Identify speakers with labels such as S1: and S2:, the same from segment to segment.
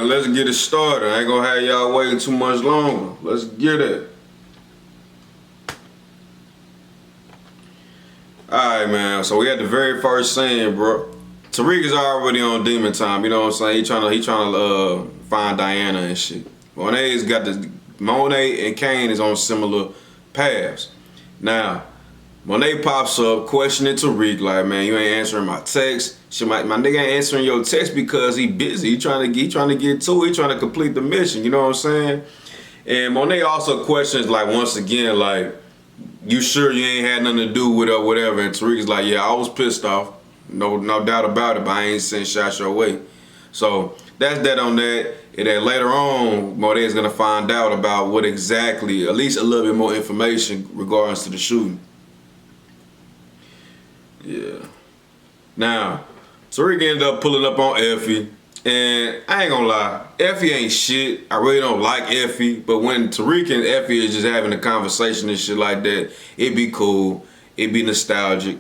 S1: let's get it started. I ain't gonna have y'all waiting too much longer. Let's get it. Alright, man. So we had the very first scene, bro. Tariq is already on demon time. You know what I'm saying? He trying to find Diana and shit. Monet's got the Monet and Kane is on similar paths. Now, Monet pops up questioning Tariq like, man, you ain't answering my text. My nigga ain't answering your text because he busy. He trying to get to it. He trying to complete the mission. You know what I'm saying? And Monet also questions like once again like, you sure you ain't had nothing to do with her, whatever? And Tariq's like, yeah, I was pissed off. No doubt about it, but I ain't sent shots your way. So that's that on that. And then later on, Monet's gonna find out about what exactly, at least a little bit more information regards to the shooting. Yeah. Now, Tariq ended up pulling up on Effie. And I ain't gonna lie, Effie ain't shit. I really don't like Effie. But when Tariq and Effie is just having a conversation and shit like that, it be cool. It be nostalgic.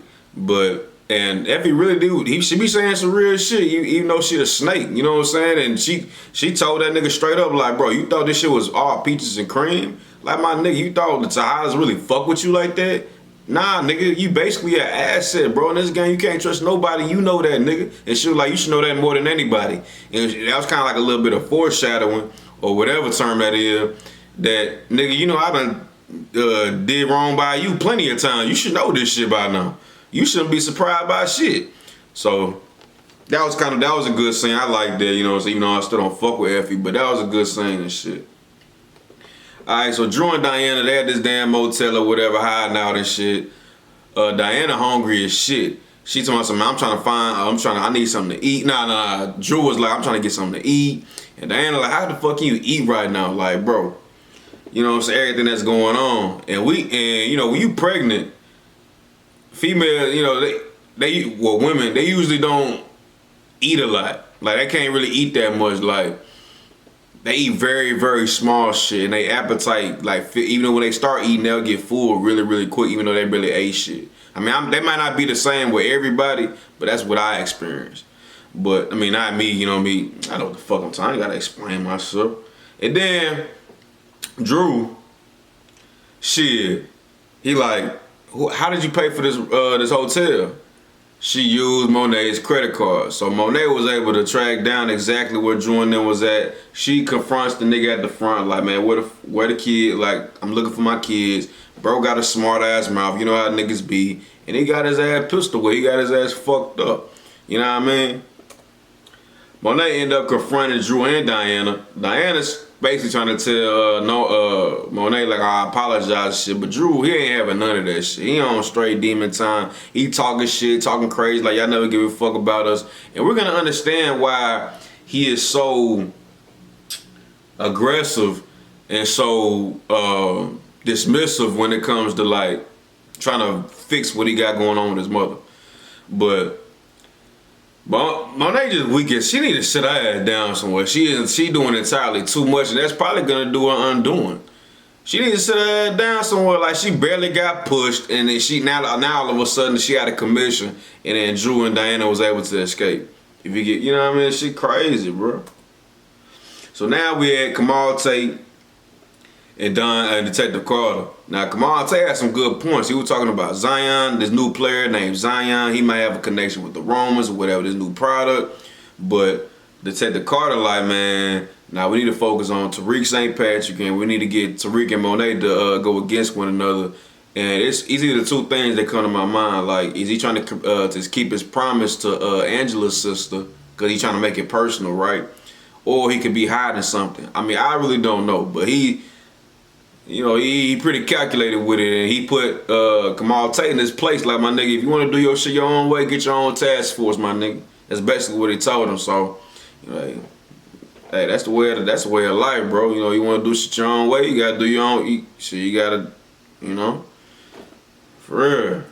S1: And Effie really she be saying some real shit, even though she a snake, you know what I'm saying? And she told that nigga straight up like, bro, you thought this shit was all peaches and cream? Like, my nigga, you thought the Tahadas really fuck with you like that? Nah, nigga, you basically an asset, bro. In this game, you can't trust nobody. You know that, nigga. And she was like, you should know that more than anybody. And that was kind of like a little bit of foreshadowing, or whatever term that is, that, nigga, you know, I done did wrong by you plenty of times. You should know this shit by now. You shouldn't be surprised by shit. So, that was a good scene. I like that, you know, so even though I still don't fuck with Effie, but that was a good scene and shit. Alright, so Drew and Diana, they at this damn motel or whatever, hiding out and shit. Diana hungry as shit. She told me something, I need something to eat. Nah. Drew was like, I'm trying to get something to eat. And Diana like, how the fuck can you eat right now? Like, bro, you know what I'm saying, everything that's going on. And you know, when you pregnant, female, you know, women, they usually don't eat a lot. Like, they can't really eat that much. Like, they eat very, very small shit, and they appetite, like, even when they start eating, they'll get full really, really quick, even though they really ate shit. I mean, they might not be the same with everybody, but that's what I experienced. But, I mean, not me, you know me. I know what the fuck I'm talking. I gotta explain myself. And then, Drew, shit, he like, how did you pay for this hotel? She used Monet's credit card. So Monet was able to track down exactly where Drew and them was at. She confronts the nigga at the front like, man, where the kid? Like, I'm looking for my kids. Bro got a smart ass mouth. You know how niggas be. And he got his ass pistol away. He got his ass fucked up. You know what I mean? Monet ended up confronting Drew and Diana. Diana's basically trying to tell Monet like, I apologize and shit, but Drew, he ain't having none of that shit. He on straight demon time. He talking shit, talking crazy like y'all never give a fuck about us. And we're gonna understand why he is so aggressive and so dismissive when it comes to like trying to fix what he got going on with his mother. But Monet just weak as she need to sit her ass down somewhere. She doing entirely too much, and that's probably gonna do her undoing. She need to sit her ass down somewhere. Like, she barely got pushed, and then now all of a sudden she had a commission, and then Drew and Diana was able to escape. If you get, you know what I mean? She crazy, bro. So now we had Kamal Tate and Detective Carter. Now, Kamal Tate had some good points. He was talking about Zion, this new player named Zion. He might have a connection with the Romans or whatever, this new product. But Detective Carter like, man, now we need to focus on Tariq St. Patrick, and we need to get Tariq and Monet to go against one another. And it's either the two things that come to my mind. Like, is he trying to keep his promise to Angela's sister, because he's trying to make it personal, right? Or he could be hiding something. I mean, I really don't know, but he pretty calculated with it, and he put Kamal Tate in his place. Like, my nigga, if you want to do your shit your own way, get your own task force, my nigga. That's basically what he told him. So, you know, hey, that's the way of life, bro. You know, you want to do shit your own way, you gotta do your own shit. You gotta, you know, for real.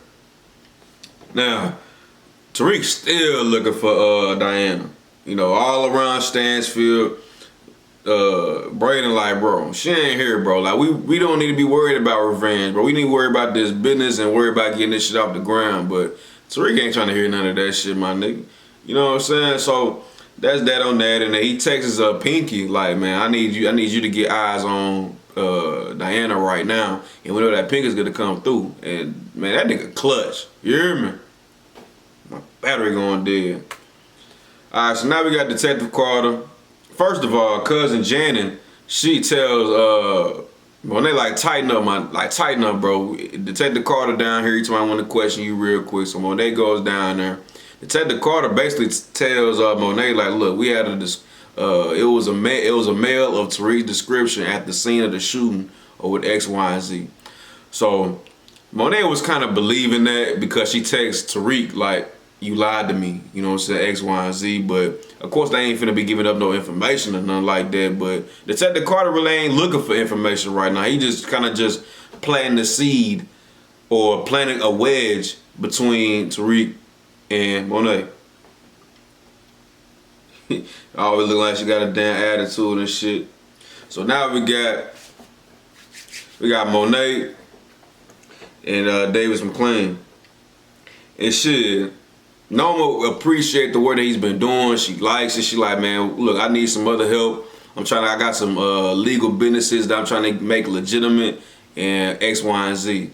S1: Now, Tariq's still looking for Diana. You know, all around Stansfield. Braden like, bro, she ain't here, bro. Like, we don't need to be worried about revenge, bro. We need to worry about this business and worry about getting this shit off the ground. But Tariq ain't trying to hear none of that shit, my nigga. You know what I'm saying? So that's that on that. And then he texts Pinky like, man, I need you to get eyes on Diana right now. And we know that Pinky's gonna come through. And man, that nigga clutch. You hear me? My battery going dead. Alright, so now we got Detective Carter. First of all, cousin Janet, she tells when they like tighten up, bro. Detective Carter down here, each time I want to question you real quick. So Monet goes down there. Detective Carter basically tells Monet like, look, we had it was a male of Tariq's description at the scene of the shooting or with X, Y, and Z. So Monet was kind of believing that because she texts Tariq like, you lied to me, you know what I'm saying, X, Y, and Z. But of course they ain't finna be giving up no information or nothing like that. But Detective Carter really ain't looking for information right now. He just kind of just planting the seed or planting a wedge between Tariq and Monet. Always look like she got a damn attitude and shit. So now we got Monet and Davis McLean. And shit, Noma appreciate the work that he's been doing. She likes it. She like, man, look, I need some other help. I got some legal businesses that I'm trying to make legitimate and X, Y, and Z.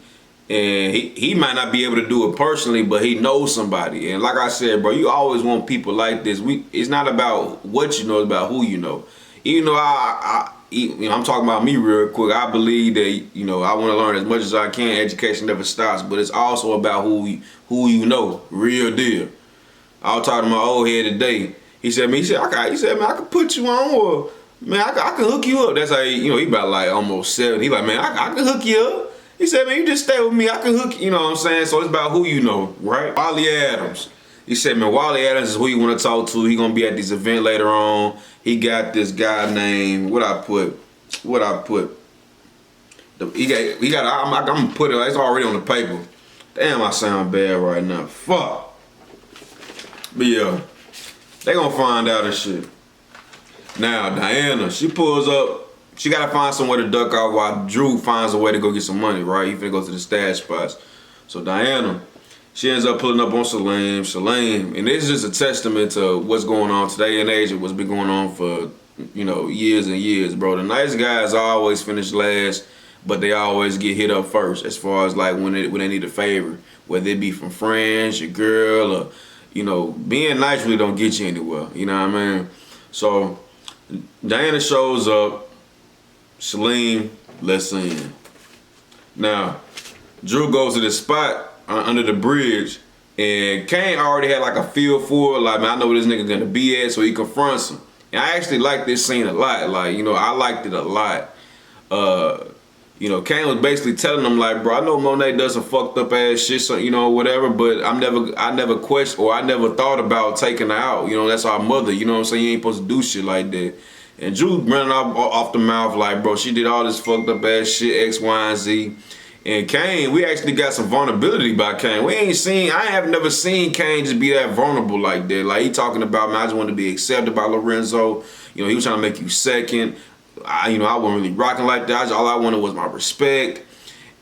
S1: And he might not be able to do it personally, but he knows somebody. And like I said, bro, you always want people like this. It's not about what you know, it's about who you know. Even though I'm talking about me real quick, I believe that, you know, I want to learn as much as I can. Education never stops, but it's also about who you know, real deal. I was talking to my old head today. He said, man, I can put you on, or man, I can hook you up. That's how he about like almost 70. He like, man, I can hook you up. He said, man, you just stay with me. I can hook you, you know what I'm saying? So it's about who you know, right? Wally Adams. He said, man, Wally Adams is who you want to talk to. He gonna be at this event later on. He got this guy named, what I put? I'm gonna put it, it's already on the paper. Damn, I sound bad right now. Fuck. But yeah, they gonna find out and shit. Now, Diana, she pulls up. She gotta find somewhere to duck out while Drew finds a way to go get some money, right? He finna go to the stash spots. So Diana, she ends up pulling up on Shalane, and this is just a testament to what's going on today in age and what's been going on for, you know, years and years, bro. The nice guys always finish last, but they always get hit up first as far as like when they need a favor, whether it be from friends, your girl, or, you know, being nice really don't get you anywhere, you know what I mean? So Diana shows up. Shalane lets in. Now, Drew goes to this spot under the bridge, and Kane already had like a feel for it. Like, man, I know where this nigga gonna be at, so he confronts him. And I actually like this scene a lot. Like, you know, I liked it a lot. You know, Kane was basically telling him like, bro, I know Monet does some fucked up ass shit, so, you know, whatever, but I never questioned, or I never thought about taking her out. You know, that's our mother. You know what I'm saying? You ain't supposed to do shit like that. And Drew running off the mouth like, bro, she did all this fucked up ass shit, X, Y, and Z. And Kane, we actually got some vulnerability by Kane. I have never seen Kane just be that vulnerable like that. Like, he talking about, man, I just want to be accepted by Lorenzo. You know, he was trying to make you second. I wasn't really rocking like that. All I wanted was my respect.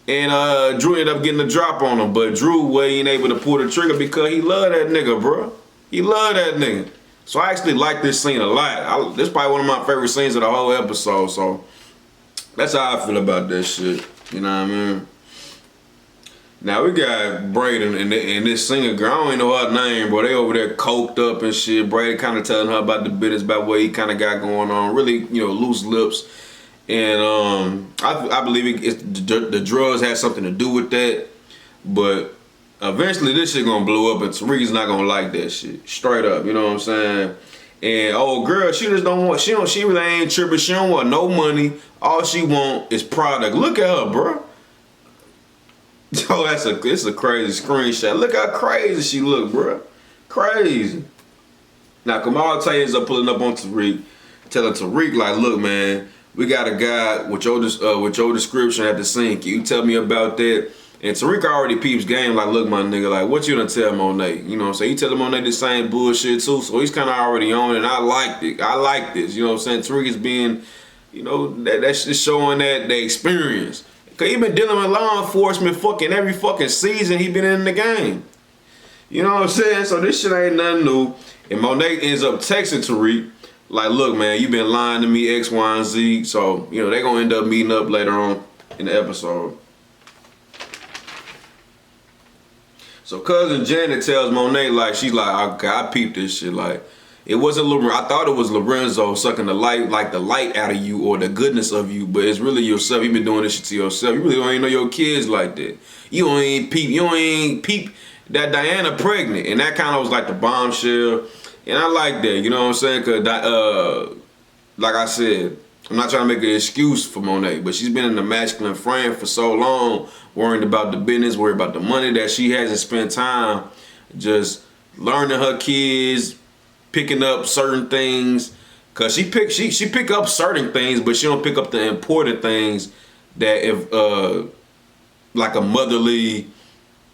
S1: And Drew ended up getting the drop on him. But Drew wasn't able to pull the trigger because he loved that nigga, bro. He loved that nigga. So I actually like this scene a lot. This is probably one of my favorite scenes of the whole episode. So that's how I feel about that shit. You know what I mean? Now we got Braden and this singer girl. I don't even know her name, bro. They over there coked up and shit. Braden kind of telling her about the business, about what he kind of got going on. Really, you know, loose lips. And I believe the drugs had something to do with that. But eventually this shit gonna blow up and Tariq's not gonna like that shit. Straight up, you know what I'm saying? And old girl, she just don't want, she really ain't tripping. She don't want no money. All she want is product. Look at her, bro. Oh, it's a crazy screenshot. Look how crazy she look, bro. Crazy. Now Kamal ends up pulling up on Tariq, telling Tariq like, look, man, we got a guy with your description at the scene. Can you tell me about that? And Tariq already peeps game like, look, my nigga, like, what you gonna tell Monet? You know what I'm saying? He telling Monet the same bullshit too, so he's kind of already on it, and I liked it. I like this, you know what I'm saying? Tariq is being, you know, that's just showing that the experience. Cause he been dealing with law enforcement fucking every fucking season he been in the game. You know what I'm saying? So this shit ain't nothing new. And Monet ends up texting Tariq, like, look, man, you been lying to me, X, Y, and Z. So, you know, they gonna end up meeting up later on in the episode. So cousin Janet tells Monet, like, she's like, okay, I peeped this shit. Like, it wasn't Lorenzo. I thought it was Lorenzo sucking the light, like the light out of you or the goodness of you, but it's really yourself. You been doing this shit to yourself. You really don't even know your kids like that. You don't even peep that Diana pregnant. And that kind of was like the bombshell. And I like that, you know what I'm saying? Cause like I said, I'm not trying to make an excuse for Monet, but she's been in the masculine frame for so long, worrying about the business, worried about the money, that she hasn't spent time just learning her kids, picking up certain things. Cause she pick up certain things, but she don't pick up the important things that if like a motherly,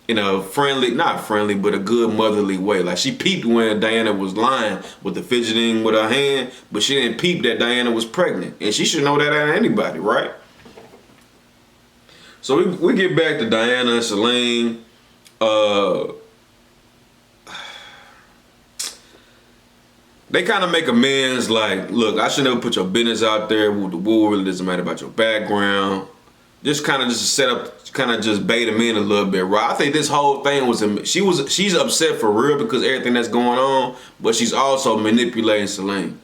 S1: in a friendly, not friendly, but a good motherly way. Like, she peeped when Diana was lying with the fidgeting with her hand, but she didn't peep that Diana was pregnant. And she should know that out of anybody, right? So we get back to Diana and Celine. They kind of make amends, like, look, I should never put your business out there. The war really doesn't matter about your background. Just kind of just set up, kind of just bait him in a little bit, right? I think this whole thing she's upset for real because everything that's going on, but she's also manipulating Celine.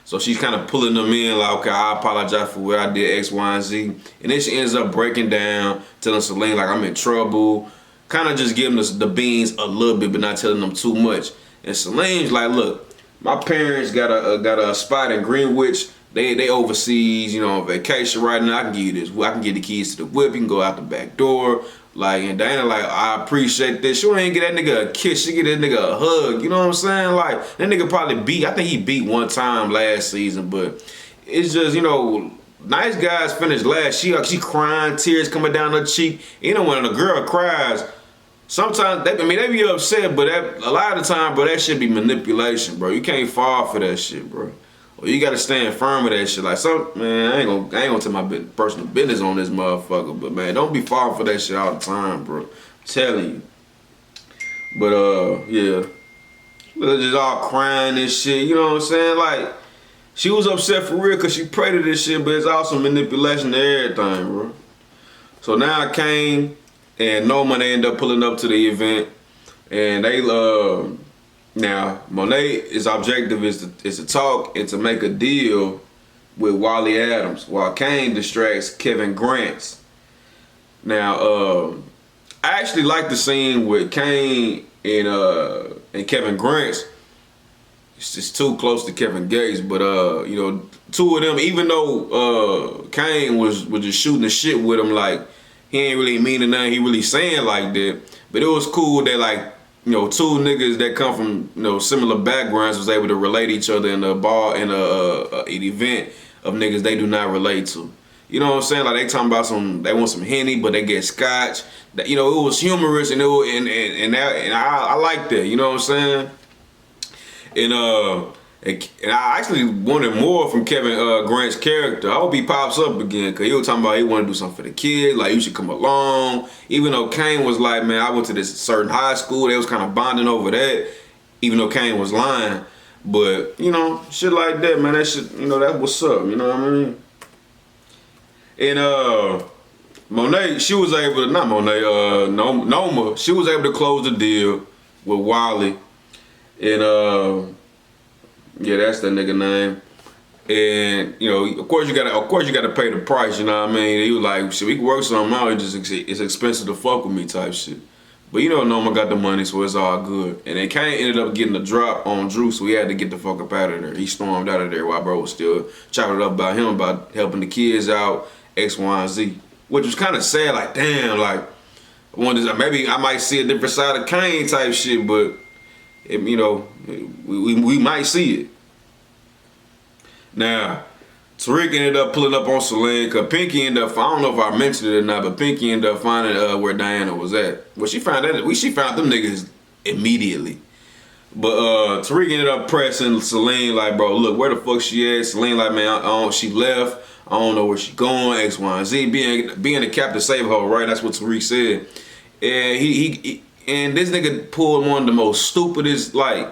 S1: So she's kind of pulling them in, like, okay, I apologize for what I did, X, Y, and Z. And then she ends up breaking down, telling Celine, like, I'm in trouble. Kind of just giving the beans a little bit, but not telling them too much. And Celine's like, look, my parents got a spot in Greenwich. They overseas, you know, on vacation right now. I can give you this. I can get the keys to the whip. You can go out the back door. Like, and Diana, like, I appreciate this. She ain't get that nigga a kiss. She get that nigga a hug. You know what I'm saying? Like, that nigga probably beat. I think he beat one time last season, but it's just, you know, nice guys finish last. She crying, tears coming down her cheek. You know, when a girl cries, sometimes, they be upset, but a lot of the time, bro, that shit be manipulation, bro. You can't fall for that shit, bro. Or you gotta stand firm with that shit. Like, man, I ain't gonna tell my personal business on this motherfucker, but man, don't be falling for that shit all the time, bro. I'm telling you. But yeah, they're just all crying and shit. You know what I'm saying? Like, she was upset for real because she prayed to this shit, but it's also manipulation to everything, bro. So now Kane and Norman, they end up pulling up to the event, and they now Monet's objective is to talk and to make a deal with Wally Adams, while Kane distracts Kevin Grants. Now I actually like the scene with Kane and Kevin Grants. It's just too close to Kevin Gates, but you know, two of them, even though Kane was just shooting the shit with him, like, he ain't really meaning nothing, he really saying like that. But it was cool that, like, you know, two niggas that come from, you know, similar backgrounds was able to relate each other in an event of niggas they do not relate to. You know what I'm saying? Like, they talking about they want some Henny, but they get scotch. You know, it was humorous, and I like that. You know what I'm saying? And I actually wanted more from Kevin Grant's character. I hope he pops up again, because he was talking about he wanted to do something for the kids, like, you should come along. Even though Kane was like, man, I went to this certain high school, they was kind of bonding over that, even though Kane was lying. But, you know, shit like that, man, that shit, you know, that's what's up, you know what I mean? And Monet, she was able to, not Monet, Noma, she was able to close the deal with Wally. And yeah, that's that nigga name. And, you know, of course you gotta pay the price, you know what I mean? He was like, shit, we can work something out, it's expensive to fuck with me type shit. But, you know, Noma got the money, so it's all good. And then Kane ended up getting a drop on Drew, so he had to get the fuck up out of there. He stormed out of there while bro was still chopping it up about him, about helping the kids out, X, Y, and Z. Which was kind of sad, like, damn, like, maybe I might see a different side of Kane type shit, but, you know, we might see it. Now, Tariq ended up pulling up on Celine, because Pinky ended up, I don't know if I mentioned it or not, but Pinky ended up finding where Diana was at. Well, she found them niggas immediately. But Tariq ended up pressing Celine, like, bro, look, where the fuck she at? Celine like, man, she left. I don't know where she going, X, Y, and Z. Being the captain save her, right? That's what Tariq said. And and this nigga pulled one of the most stupidest, like,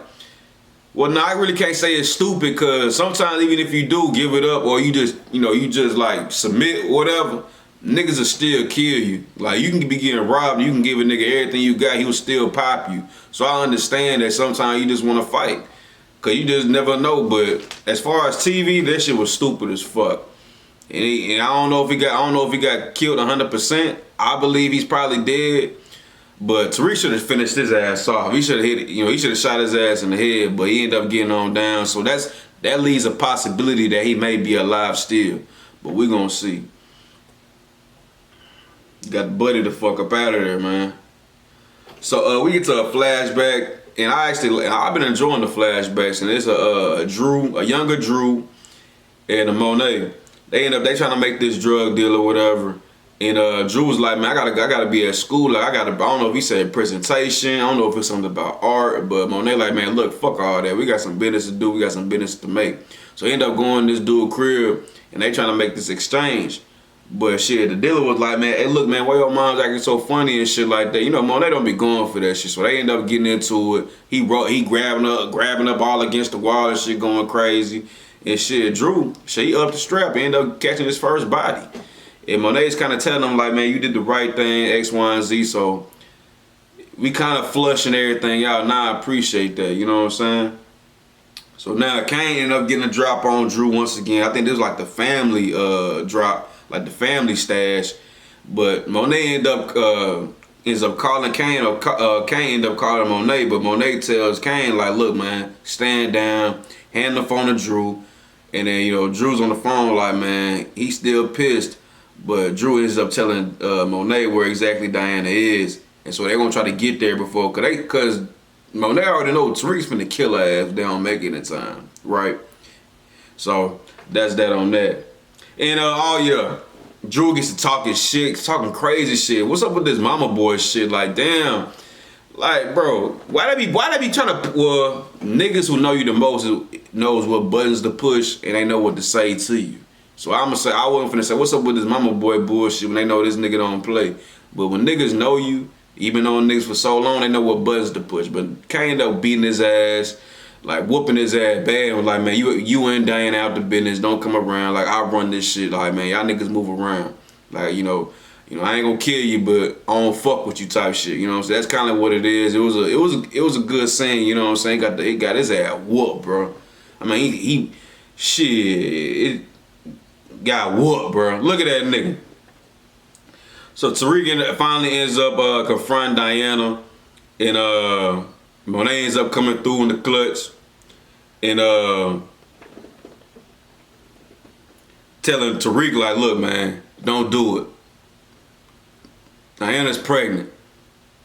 S1: Well, no, I really can't say it's stupid because sometimes even if you do give it up or you just, you just like submit whatever, niggas will still kill you. Like you can be getting robbed, you can give a nigga everything you got, he will still pop you. So I understand that sometimes you just want to fight. Cause you just never know. But as far as TV, that shit was stupid as fuck. And I don't know if he got killed 100%. I believe he's probably dead. But Tariq should have finished his ass off. He should have hit it, he should have shot his ass in the head, but he ended up getting on down. So that leaves a possibility that he may be alive still. But we're gonna see. Got Buddy the fuck up out of there, man. So we get to a flashback, and I've been enjoying the flashbacks, and it's a younger Drew, and a Monet. They trying to make this drug deal or whatever. And Drew was like, man, I gotta be at school. Like I don't know if he said presentation. I don't know if it's something about art. But Monet like, man, look, fuck all that. We got some business to do. We got some business to make. So he ended up going to this dude's crib, and they trying to make this exchange. But shit, the dealer was like, man, hey, look, man, why your mom's acting so funny and shit like that? Monet don't be going for that shit. So they end up getting into it. He grabbing up all against the wall and shit, going crazy. And shit, Drew, he upped the strap and ended up catching his first body. And Monet's kind of telling him like, man, you did the right thing, X, Y, and Z. So we kind of flushing everything out. Now I appreciate that, you know what I'm saying? So now Kane ended up getting a drop on Drew once again. I think this was like the family drop, like the family stash. But Monet ends up calling Kane, or Kane ended up calling Monet. But Monet tells Kane like, look, man, stand down, hand the phone to Drew. And then, Drew's on the phone like, man, he's still pissed. But Drew ends up telling Monet where exactly Diana is. And so they're going to try to get there before, because Monet already know Tariq's finna kill her ass if they don't make it in time, right? So that's that on that. And Drew gets to talking shit, talking crazy shit. What's up with this mama boy shit? Like, damn. Like, bro, why they be trying to, niggas who know you the most knows what buttons to push and they know what to say to you. So I wasn't finna say, what's up with this mama boy bullshit when they know this nigga don't play. But when niggas know you, even knowing niggas for so long, they know what buttons to push. But Kane ended up beating his ass, like whooping his ass bad, and was like, man, you and Diana out the business, don't come around. Like, I run this shit. Like, man, y'all niggas move around. Like, I ain't gonna kill you, but I don't fuck with you type shit. You know what I'm saying? That's kind of what it is. It was a good scene. You know what I'm saying? He got his ass whooped, bro. I mean, it got whooped, bro. Look at that nigga. So Tariq finally ends up confronting Diana, and Monet ends up coming through in the clutch, and telling Tariq like, look, man, don't do it. Diana's pregnant.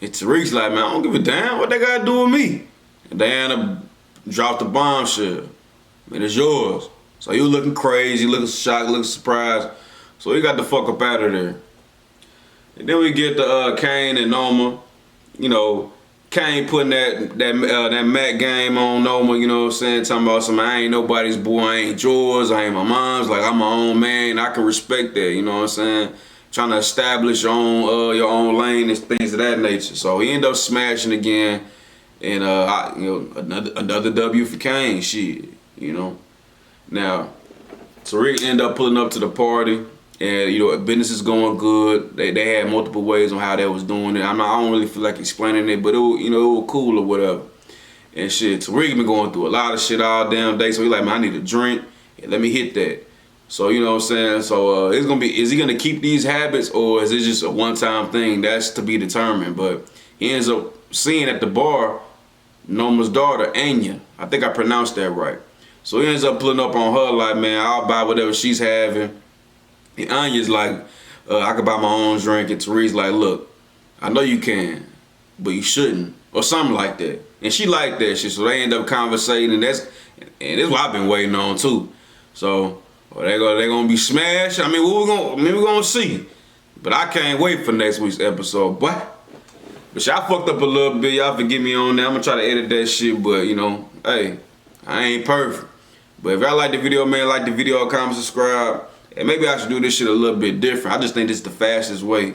S1: And Tariq's like, man, I don't give a damn. What they gotta do with me? And Diana dropped the bombshell. Man, it's yours. So you looking crazy, looking shocked, looking surprised. So he got the fuck up out of there. And then we get to Kane and Noma. Kane putting that Mac game on Noma, you know what I'm saying? Talking about I ain't nobody's boy, I ain't yours, I ain't my mom's. Like, I'm my own man, I can respect that, you know what I'm saying? Trying to establish your own lane and things of that nature. So he ended up smashing again. And another W for Kane, shit, Now, Tariq ended up pulling up to the party, and business is going good. They had multiple ways on how they was doing it. I don't really feel like explaining it, but it was cool or whatever. And shit, Tariq been going through a lot of shit all damn day, so he like, man, I need a drink. And let me hit that. So you know what I'm saying. So is he gonna keep these habits, or is it just a one-time thing? That's to be determined. But he ends up seeing at the bar Noma's daughter, Anya. I think I pronounced that right. So he ends up pulling up on her like, man, I'll buy whatever she's having. And Anya's like, I could buy my own drink. And Tariq's like, look, I know you can, but you shouldn't. Or something like that. And she liked that shit. So they end up conversating, and this is what I've been waiting on too. So they're gonna be smashed. I mean, we're gonna see. But I can't wait for next week's episode. But y'all fucked up a little bit. Y'all forgive me on that. I'm gonna try to edit that shit, but hey, I ain't perfect. But if y'all like the video, man, like the video, comment, subscribe. And maybe I should do this shit a little bit different. I just think this is the fastest way.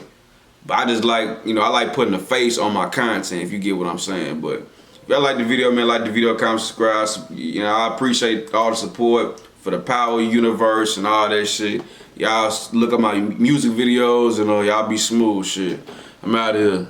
S1: But I just like, I like putting a face on my content, if you get what I'm saying. But If y'all like the video, man, like the video, comment, subscribe. You know, I appreciate all the support for the Power Universe and all that shit. Y'all look at my music videos and y'all be smooth shit. I'm out of here.